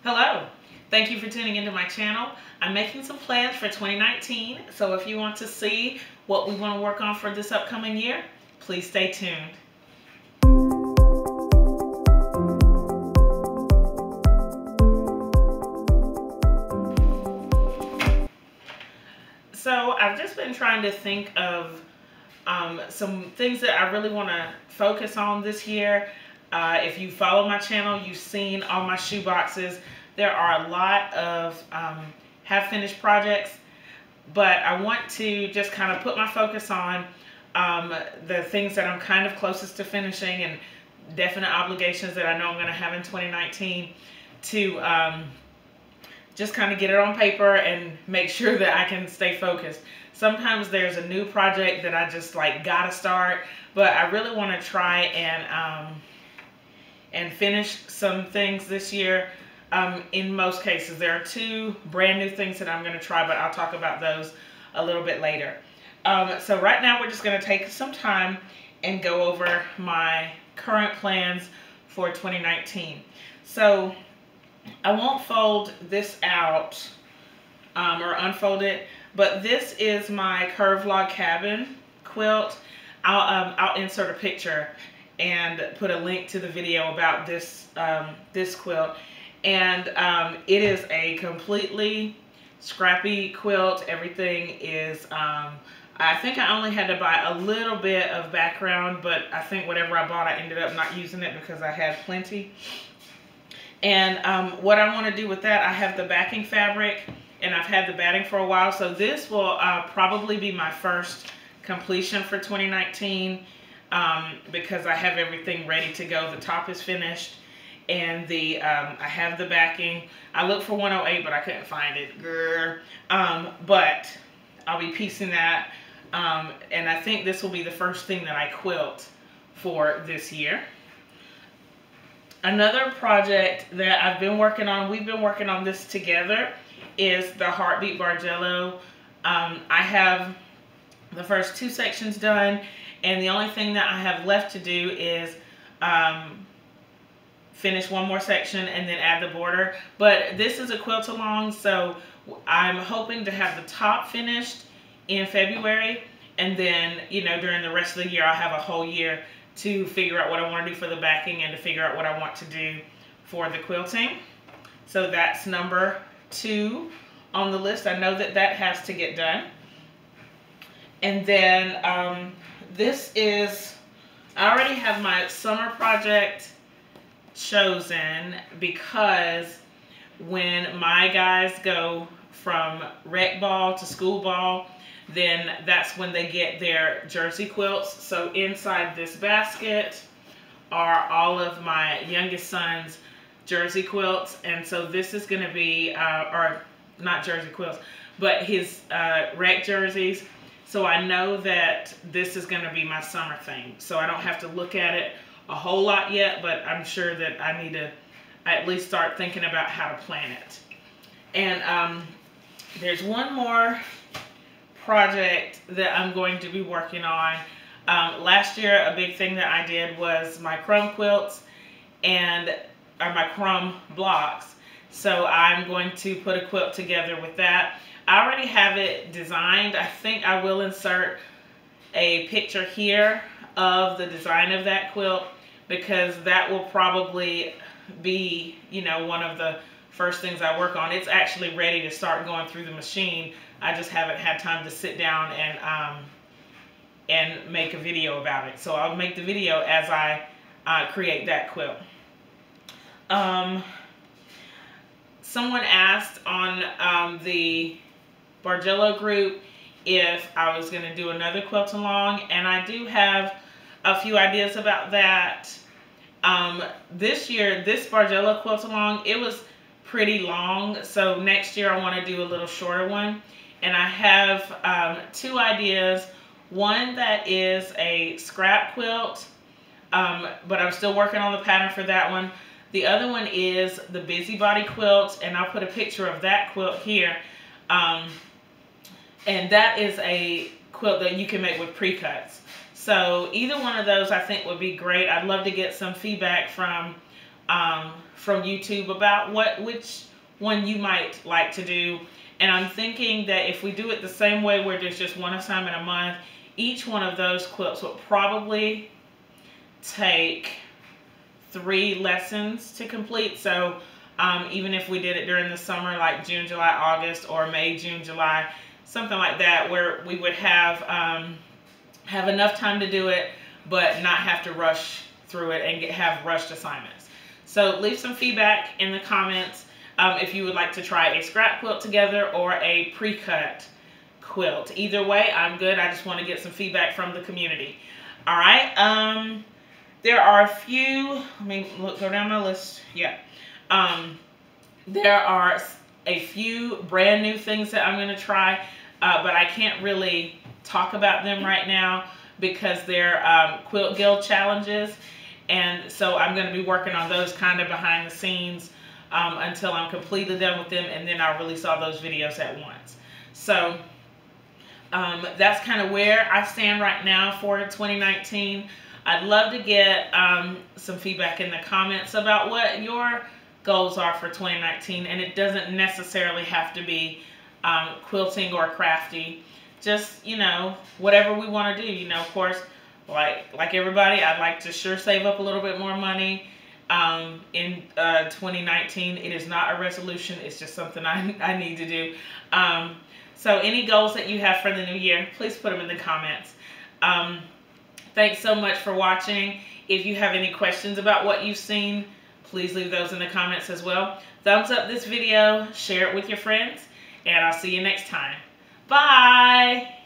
Hello, thank you for tuning into my channel. I'm making some plans for 2019, so if you want to see what we want to work on for this upcoming year, please stay tuned. So I've just been trying to think of some things that I really want to focus on this year. If you follow my channel, you've seen all my shoe boxes. There are a lot of half-finished projects, but I want to just kind of put my focus on the things that I'm kind of closest to finishing and definite obligations that I know I'm going to have in 2019 to just kind of get it on paper and make sure that I can stay focused. Sometimes there's a new project that I just like gotta start, but I really want to try and finish some things this year. In most cases, there are two brand new things that I'm going to try, but I'll talk about those a little bit later. So right now we're just going to take some time and go over my current plans for 2019. So I won't fold this out or unfold it, but this is my curved log cabin quilt. I'll insert a picture and put a link to the video about this this quilt. And it is a completely scrappy quilt. Everything is, I think I only had to buy a little bit of background, but I think whatever I bought, I ended up not using it because I had plenty. And what I want to do with that, I have the backing fabric and I've had the batting for a while. So this will probably be my first completion for 2019 because I have everything ready to go. The top is finished and the I have the backing. I looked for 108, but I couldn't find it. But I'll be piecing that. And I think this will be the first thing that I quilt for this year. Another project that I've been working on, we've been working on this together, is the Heartbeat Barjello. I have the first two sections done, and the only thing that I have left to do is finish one more section and then add the border. But this is a quilt along, so I'm hoping to have the top finished in February, and then, you know, during the rest of the year, I'll have a whole year to figure out what I want to do for the backing and to figure out what I want to do for the quilting. So that's number 2 on the list. I know that that has to get done. And then this is, I already have my summer project chosen because when my guys go from rec ball to school ball, then that's when they get their jersey quilts. So inside this basket are all of my youngest son's jersey quilts. And so this is going to be, or not jersey quilts, but his rec jerseys. So I know that this is going to be my summer thing. So I don't have to look at it a whole lot yet, but I'm sure that I need to at least start thinking about how to plan it. And there's one more project that I'm going to be working on. Last year, a big thing that I did was my Crumb quilts or my Crumb blocks. So I'm going to put a quilt together with that. I already have it designed. I think I will insert a picture here of the design of that quilt because that will probably be, you know, one of the first things I work on. It's actually ready to start going through the machine. I just haven't had time to sit down and make a video about it. So I'll make the video as I create that quilt. Someone asked on the Barjello group if I was going to do another quilt along, and I do have a few ideas about that. This year, this Barjello quilt along, it was pretty long, so next year I want to do a little shorter one. And I have 2 ideas. One that is a scrap quilt, but I'm still working on the pattern for that one. The other one is the busybody quilt, and I'll put a picture of that quilt here. And that is a quilt that you can make with pre-cuts. So either one of those I think would be great. I'd love to get some feedback from from YouTube about which one you might like to do. And I'm thinking that if we do it the same way, where there's just one assignment a month, each one of those quilts will probably take 3 lessons to complete. So even if we did it during the summer, like June, July, August, or May, June, July, something like that, where we would have enough time to do it, but not have to rush through it and have rushed assignments. So leave some feedback in the comments if you would like to try a scrap quilt together or a pre-cut quilt. Either way, I'm good. I just want to get some feedback from the community. All right. There are a few, let me go down my list. Yeah. There are a few brand new things that I'm going to try, but I can't really talk about them right now because they're Quilt Guild challenges. And so I'm going to be working on those kind of behind the scenes until I'm completely done with them, and then I'll release all those videos at once. So that's kind of where I stand right now for 2019. I'd love to get some feedback in the comments about what your goals are for 2019, and it doesn't necessarily have to be quilting or crafty. Just, you know, whatever we want to do. You know, of course, like everybody, I'd like to sure save up a little bit more money in 2019. It is not a resolution. It's just something I need to do. So any goals that you have for the new year, please put them in the comments. Thanks so much for watching. If you have any questions about what you've seen, please leave those in the comments as well. Thumbs up this video, share it with your friends, and I'll see you next time. Bye!